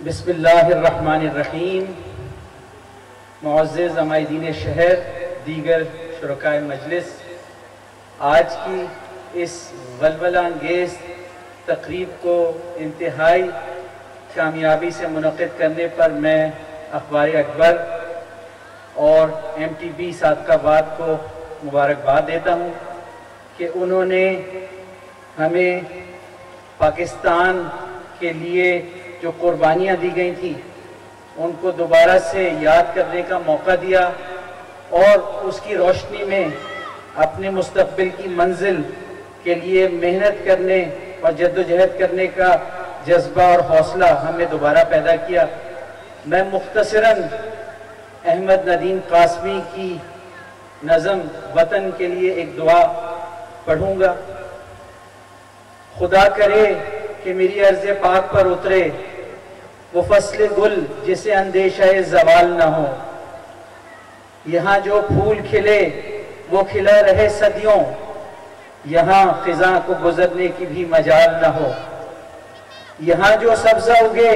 بسم اللہ الرحمن الرحیم۔ معزز عمائدین شہر، دیگر شرکائے مجلس، آج کی اس ولولہ انگیز تقریب کو انتہائی کامیابی سے منعقد کرنے پر میں اخبار اکبر اور MTB صادقآباد کو مبارکباد دیتا ہوں کہ انہوں نے ہمیں پاکستان کے لیے جو قربانیاں دی گئی تھیں ان کو دوبارہ سے یاد کرنے کا موقع دیا اور اس کی روشنی میں اپنے مستقبل کی منزل کے لیے محنت کرنے اور جدوجہد کرنے کا جذبہ اور حوصلہ ہمیں دوبارہ پیدا کیا۔ میں مختصراً احمد ندیم قاسمی کی نظم وطن کے لیے ایک دعا پڑھوں گا۔ خدا کرے کہ میری عرض پاک پر اترے وہ فصل گل جسے اندیشہ زوال نہ ہو، یہاں جو پھول کھلے وہ کھلا رہے صدیوں، یہاں خزاں کو گزرنے کی بھی مجال نہ ہو، یہاں جو سبزہ اگے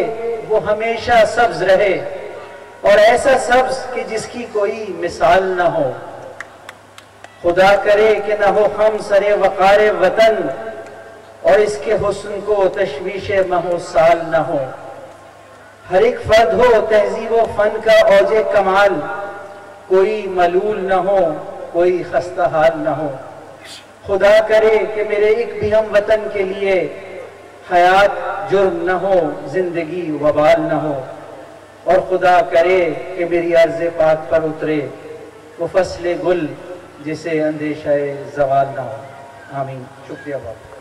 وہ ہمیشہ سبز رہے اور ایسا سبز کہ جس کی کوئی مثال نہ ہو۔ خدا کرے کہ نہ ہو خم سر وقار وطن اور اس کے حسن کو تشویش مہ و سال نہ ہو، ہر ایک فرد ہو تہذیب و فن کا اوج کمال، کوئی ملول نہ ہو کوئی خستہ حال نہ ہو۔ خدا کرے کہ میرے ایک بھی ہم وطن کے لیے حیات جرم نہ ہو زندگی وبال نہ ہو، اور خدا کرے کہ میری عرض پاک پر اترے وہ فصل گل جسے اندیشہ زوال نہ ہو۔ آمین۔ شکریہ بابا۔